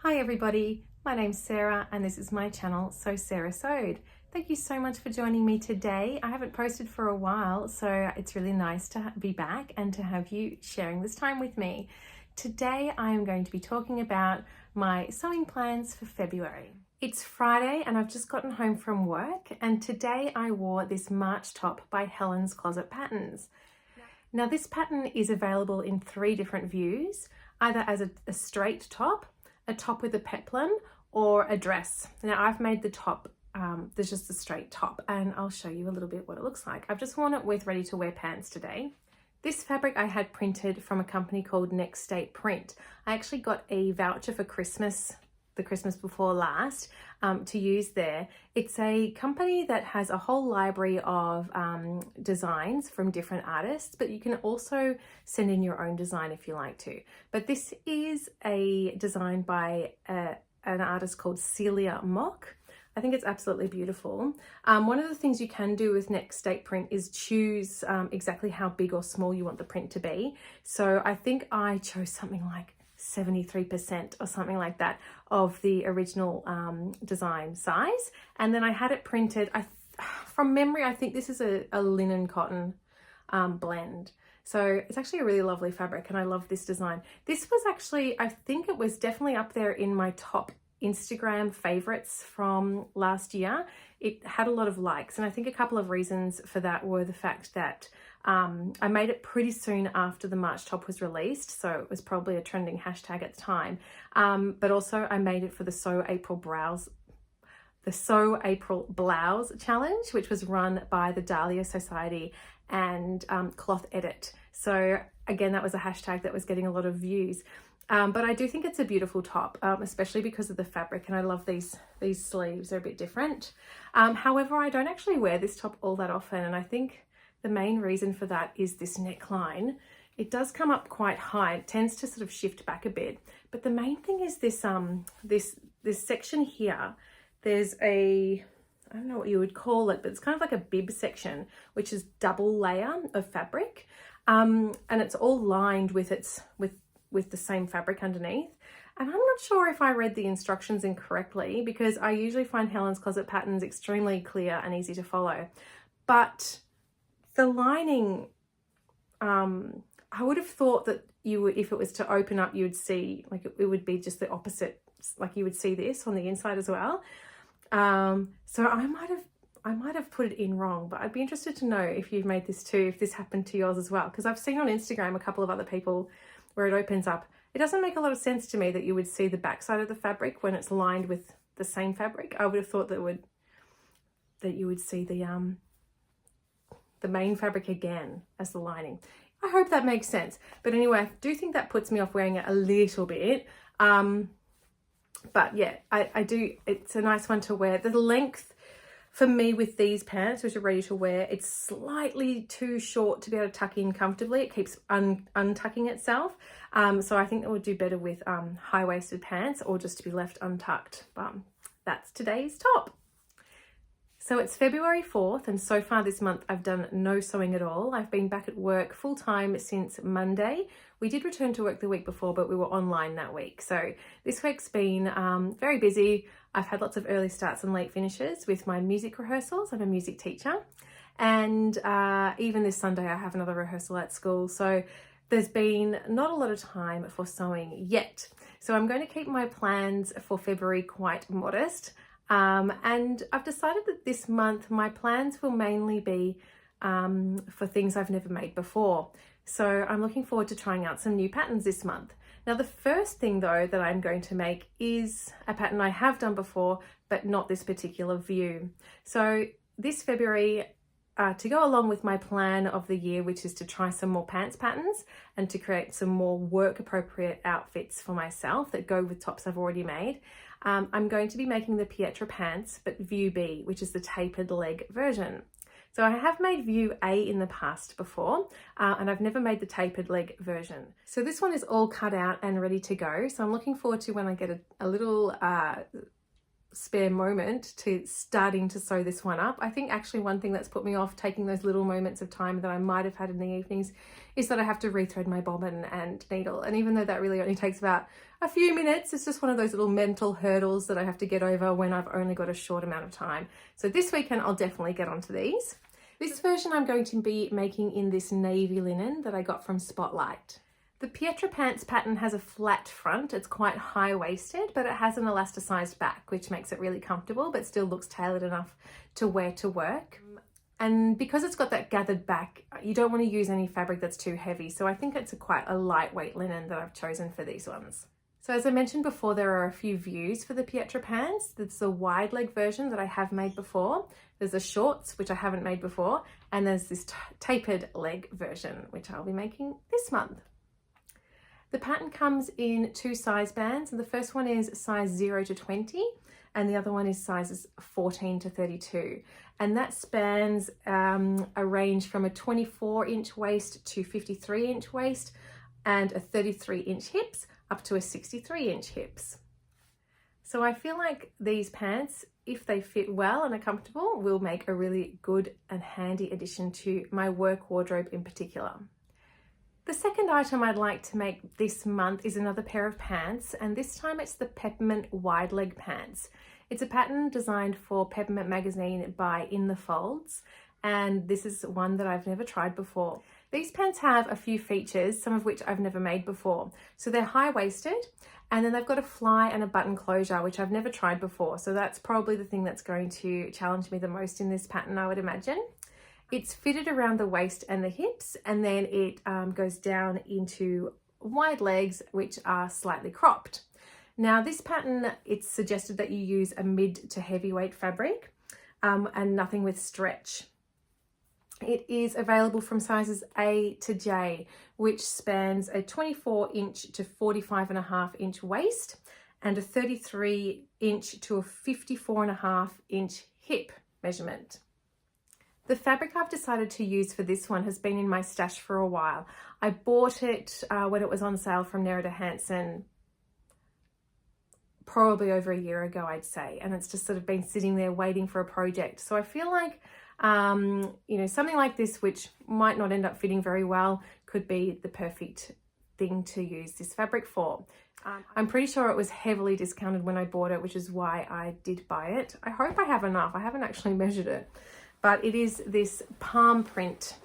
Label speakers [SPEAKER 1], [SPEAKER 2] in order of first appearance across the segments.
[SPEAKER 1] Hi everybody, my name's Sarah and this is my channel, So Sarah Sewed. Thank you so much for joining me today. I haven't posted for a while, so it's really nice to be back and to have you sharing this time with me. Today I am going to be talking about my sewing plans for February. It's Friday and I've just gotten home from work, and today I wore this March top by Helen's Closet Patterns. Now this pattern is available in 3 different views, either as a straight top, a top with a peplum, or a dress. Now I've made the top, there's just a straight top, and I'll show you a little bit what it looks like. I've just worn it with ready to wear pants today. This fabric I had printed from a company called Next State Print. I actually got a voucher for Christmas, the Christmas before last, to use there. It's a company that has a whole library of designs from different artists, but you can also send in your own design if you like to. But this is a design by an artist called Celia Mock. I think it's absolutely beautiful. One of the things you can do with Next State Print is choose exactly how big or small you want the print to be. So I think I chose something like 73% or something like that of the original design size, and then I had it printed. From memory, I think this is a linen cotton blend, so it's actually a really lovely fabric and I love this design. This was actually, I think it was definitely up there in my top Instagram favorites from last year. It had a lot of likes, and I think a couple of reasons for that were the fact that I made it pretty soon after the March top was released, so it was probably a trending hashtag at the time. But also I made it for the Sew April Blouse Challenge, which was run by the Dahlia Society and Cloth Edit. So again, that was a hashtag that was getting a lot of views. But I do think it's a beautiful top, especially because of the fabric, and I love these sleeves. They're a bit different. However, I don't actually wear this top all that often, and I think the main reason for that is this neckline. It does come up quite high. It tends to sort of shift back a bit. But the main thing is this this section here. There's I don't know what you would call it, but it's kind of like a bib section, which is double layer of fabric. And it's all lined with the same fabric underneath. And I'm not sure if I read the instructions incorrectly, because I usually find Helen's Closet Patterns extremely clear and easy to follow. But the lining, I would have thought that you would, if it was to open up, you would see, like it would be just the opposite, like you would see this on the inside as well. So I might have put it in wrong, but I'd be interested to know if you've made this too, if this happened to yours as well, because I've seen on Instagram a couple of other people where it opens up. It doesn't make a lot of sense to me that you would see the backside of the fabric when it's lined with the same fabric. I would have thought that you would see the main fabric again as the lining. I hope that makes sense. But anyway, I do think that puts me off wearing it a little bit. But yeah, I do, it's a nice one to wear. The length for me with these pants, which are ready to wear, it's slightly too short to be able to tuck in comfortably. It keeps untucking itself. So I think it would do better with high-waisted pants, or just to be left untucked. But that's today's top. So it's February 4th, and so far this month I've done no sewing at all. I've been back at work full-time since Monday. We did return to work the week before, but we were online that week. So this week's been very busy. I've had lots of early starts and late finishes with my music rehearsals. I'm a music teacher. And even this Sunday I have another rehearsal at school. So there's been not a lot of time for sewing yet. So I'm going to keep my plans for February quite modest. And I've decided that this month my plans will mainly be for things I've never made before. So I'm looking forward to trying out some new patterns this month. Now the first thing though that I'm going to make is a pattern I have done before, but not this particular view. So this February, to go along with my plan of the year, which is to try some more pants patterns and to create some more work appropriate outfits for myself that go with tops I've already made, I'm going to be making the Pietra pants, but view B, which is the tapered leg version. So I have made view A in the past before, and I've never made the tapered leg version. So this one is all cut out and ready to go. So I'm looking forward to when I get a little spare moment to starting to sew this one up. I think actually one thing that's put me off taking those little moments of time that I might have had in the evenings is that I have to rethread my bobbin and needle. And even though that really only takes about a few minutes. It's just one of those little mental hurdles that I have to get over when I've only got a short amount of time. So this weekend I'll definitely get onto these. This version I'm going to be making in this navy linen that I got from Spotlight. The Pietra pants pattern has a flat front. It's quite high-waisted, but it has an elasticized back, which makes it really comfortable, but still looks tailored enough to wear to work. And because it's got that gathered back, you don't want to use any fabric that's too heavy. So I think it's quite a lightweight linen that I've chosen for these ones. So as I mentioned before, there are a few views for the Pietra pants. There's a wide leg version that I have made before. There's a shorts, which I haven't made before. And there's this tapered leg version, which I'll be making this month. The pattern comes in 2 size bands, and the first one is size 0 to 20, and the other one is sizes 14 to 32. And that spans a range from a 24-inch waist to 53-inch waist, and a 33-inch hips up to a 63-inch hips. So I feel like these pants, if they fit well and are comfortable, will make a really good and handy addition to my work wardrobe in particular. The second item I'd like to make this month is another pair of pants, and this time it's the Peppermint wide leg pants. It's a pattern designed for Peppermint magazine by In the Folds, and this is one that I've never tried before. These pants have a few features, some of which I've never made before. So they're high-waisted, and then they've got a fly and a button closure, which I've never tried before. So that's probably the thing that's going to challenge me the most in this pattern, I would imagine. It's fitted around the waist and the hips, and then it goes down into wide legs, which are slightly cropped. Now this pattern, it's suggested that you use a mid to heavyweight fabric and nothing with stretch. It is available from sizes A to J, which spans a 24-inch to 45.5-inch waist and a 33-inch to a 54.5-inch hip measurement. The fabric I've decided to use for this one has been in my stash for a while. I bought it when it was on sale from Nerida Hansen probably over a year ago, I'd say, and it's just sort of been sitting there waiting for a project. So I feel like, you know, something like this, which might not end up fitting very well, could be the perfect thing to use this fabric for. I'm pretty sure it was heavily discounted when I bought it, which is why I did buy it. I hope I have enough. I haven't actually measured it. But it is this palm print.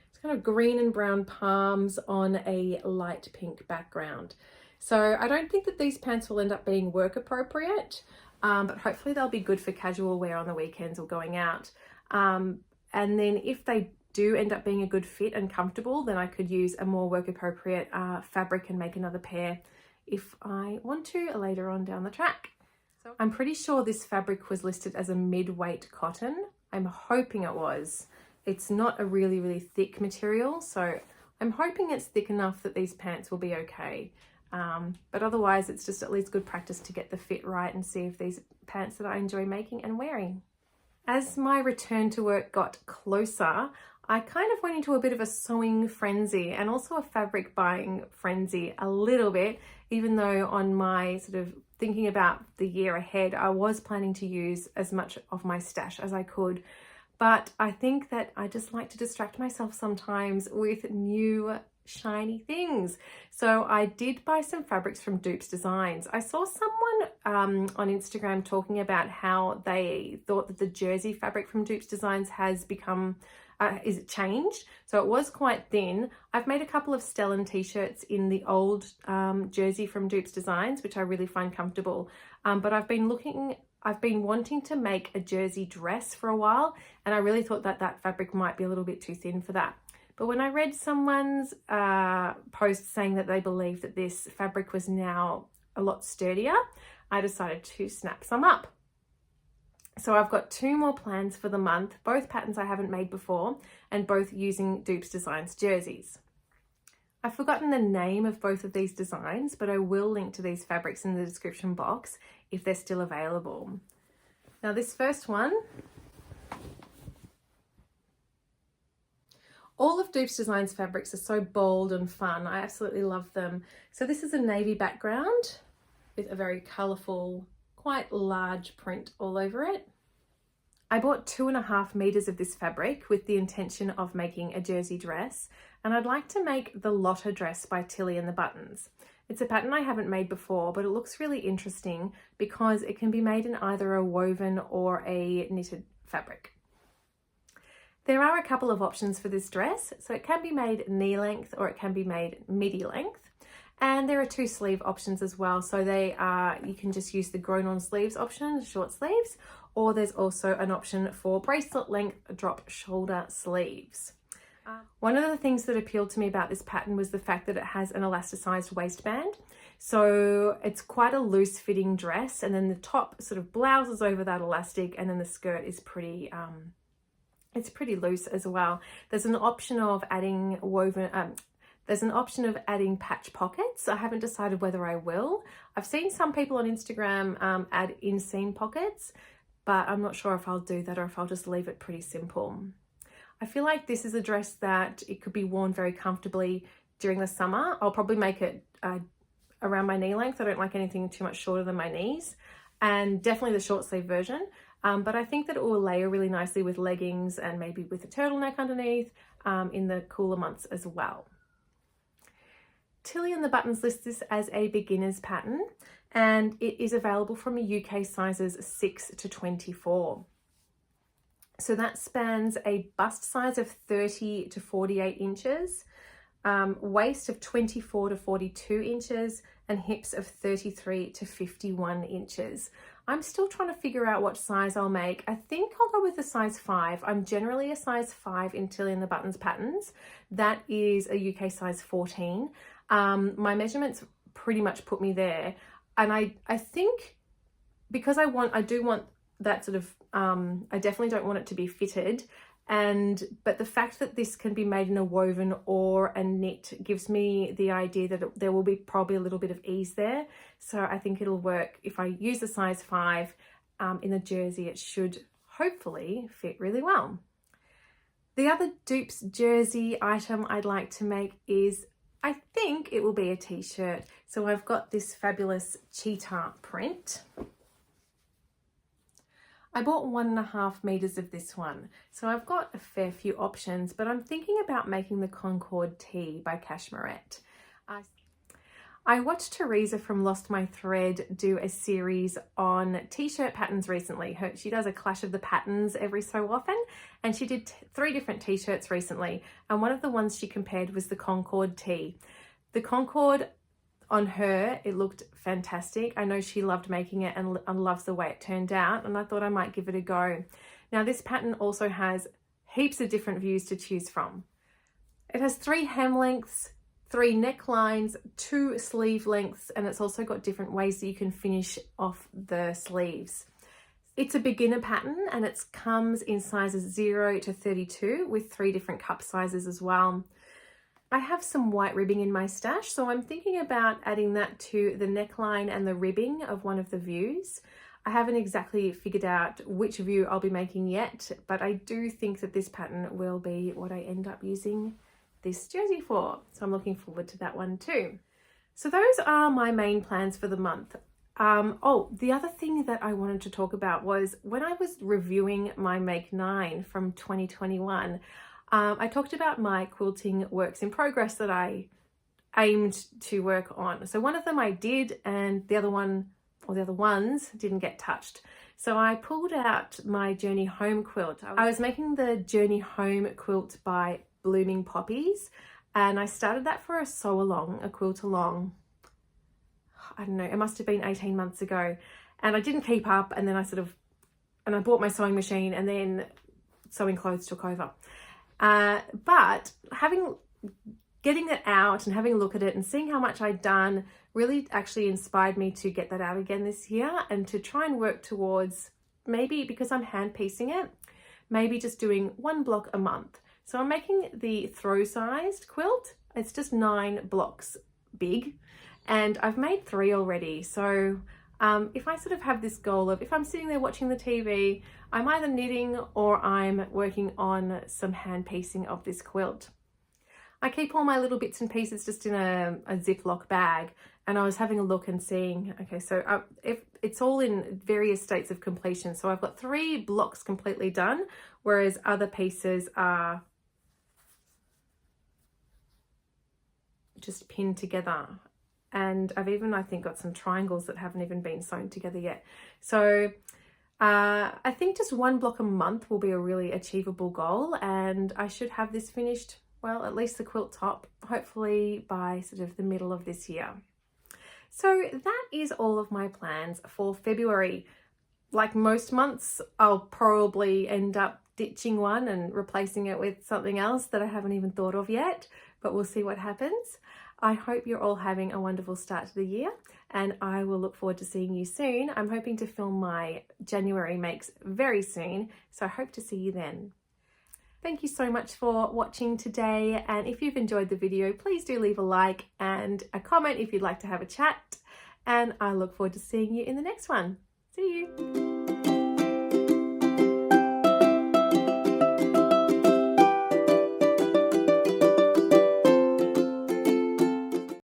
[SPEAKER 1] It's kind of green and brown palms on a light pink background. So I don't think that these pants will end up being work appropriate, but hopefully they'll be good for casual wear on the weekends or going out. And then if they do end up being a good fit and comfortable, then I could use a more work appropriate fabric and make another pair if I want to later on down the track. I'm pretty sure this fabric was listed as a mid-weight cotton. I'm hoping it was. It's not a really, really thick material, so I'm hoping it's thick enough that these pants will be okay. But otherwise, it's just at least good practice to get the fit right and see if these pants that I enjoy making and wearing. As my return to work got closer, I kind of went into a bit of a sewing frenzy and also a fabric buying frenzy a little bit, even though on my sort of thinking about the year ahead, I was planning to use as much of my stash as I could. But I think that I just like to distract myself sometimes with new shiny things. So I did buy some fabrics from Dupes Designs. I saw someone on Instagram talking about how they thought that the jersey fabric from Dupes Designs has become is it changed? So it was quite thin. I've made a couple of Stellan t-shirts in the old jersey from Dupes Designs, which I really find comfortable. But I've been wanting to make a jersey dress for a while, and I really thought that that fabric might be a little bit too thin for that. But when I read someone's post saying that they believe that this fabric was now a lot sturdier, I decided to snap some up. So I've got 2 more plans for the month, both patterns I haven't made before, and both using Dupes Designs jerseys. I've forgotten the name of both of these designs, but I will link to these fabrics in the description box if they're still available. Now this first one, all of Dupes Designs fabrics are so bold and fun. I absolutely love them. So this is a navy background with a very colourful, quite large print all over it. I bought 2.5 meters of this fabric with the intention of making a jersey dress, and I'd like to make the Lotta dress by Tilly and the Buttons. It's a pattern I haven't made before, but it looks really interesting because it can be made in either a woven or a knitted fabric. There are a couple of options for this dress. So it can be made knee length or it can be made midi length. And there are 2 sleeve options as well. So you can just use the grown on sleeves option, short sleeves, or there's also an option for bracelet length drop shoulder sleeves. One of the things that appealed to me about this pattern was the fact that it has an elasticized waistband. So it's quite a loose fitting dress, and then the top sort of blouses over that elastic, and then the skirt is pretty it's pretty loose as well. There's an option of adding adding patch pockets. I haven't decided whether I will. I've seen some people on Instagram add inseam pockets, but I'm not sure if I'll do that or if I'll just leave it pretty simple. I feel like this is a dress that it could be worn very comfortably during the summer. I'll probably make it around my knee length. I don't like anything too much shorter than my knees, and definitely the short sleeve version. But I think that it will layer really nicely with leggings and maybe with a turtleneck underneath in the cooler months as well. Tilly and the Buttons lists this as a beginner's pattern, and it is available from UK sizes 6 to 24. So that spans a bust size of 30 to 48 inches, waist of 24 to 42 inches, and hips of 33 to 51 inches. I'm still trying to figure out what size I'll make. I think I'll go with a size 5. I'm generally a size 5 in Tilly and the Buttons patterns. That is a UK size 14. My measurements pretty much put me there. And I think because I do want that sort of, I definitely don't want it to be fitted. But the fact that this can be made in a woven or a knit gives me the idea that there will be probably a little bit of ease there. So I think it'll work. If I use a size 5 in the jersey, it should hopefully fit really well. The other dupes jersey item I'd like to make is, I think it will be a t-shirt. So I've got this fabulous cheetah print. I bought 1.5 meters of this one. So I've got a fair few options, but I'm thinking about making the Concord Tee by Cashmerette. I watched Theresa from Lost My Thread do a series on t-shirt patterns recently. She does a clash of the patterns every so often, and she did 3 different t-shirts recently. And one of the ones she compared was the Concord Tee. The Concord, on her, it looked fantastic. I know she loved making it and loves the way it turned out, and I thought I might give it a go. Now this pattern also has heaps of different views to choose from. It has 3 hem lengths, 3 necklines, 2 sleeve lengths, and it's also got different ways that you can finish off the sleeves. It's a beginner pattern, and it comes in sizes 0 to 32 with 3 different cup sizes as well. I have some white ribbing in my stash, so I'm thinking about adding that to the neckline and the ribbing of one of the views. I haven't exactly figured out which view I'll be making yet, but I do think that this pattern will be what I end up using this jersey for. So I'm looking forward to that one too. So those are my main plans for the month. The other thing that I wanted to talk about was when I was reviewing my Make 9 from 2021, I talked about my quilting works in progress that I aimed to work on. So one of them I did, and the other ones didn't get touched. So I pulled out my Journey Home quilt. I was making the Journey Home quilt by Blooming Poppies, and I started that for a quilt along. I don't know, it must have been 18 months ago, and I didn't keep up, and then I bought my sewing machine, and then sewing clothes took over. But getting it out and having a look at it and seeing how much I'd done really actually inspired me to get that out again this year and to try and work towards, maybe because I'm hand piecing it, maybe just doing 1 block a month. So I'm making the throw sized quilt. It's just 9 blocks big, and I've made 3 already. So if I sort of have this goal of, if I'm sitting there watching the TV, I'm either knitting or I'm working on some hand piecing of this quilt. I keep all my little bits and pieces just in a Ziploc bag, and I was having a look and seeing, okay, so if it's all in various states of completion. So I've got 3 blocks completely done, whereas other pieces are just pinned together. And I've even, I think, got some triangles that haven't even been sewn together yet. So I think just 1 block a month will be a really achievable goal, and I should have this finished, well, at least the quilt top, hopefully by sort of the middle of this year. So that is all of my plans for February. Like most months, I'll probably end up ditching one and replacing it with something else that I haven't even thought of yet, but we'll see what happens. I hope you're all having a wonderful start to the year, and I will look forward to seeing you soon. I'm hoping to film my January makes very soon, so I hope to see you then. Thank you so much for watching today, and if you've enjoyed the video, please do leave a like and a comment if you'd like to have a chat, and I look forward to seeing you in the next one. See you!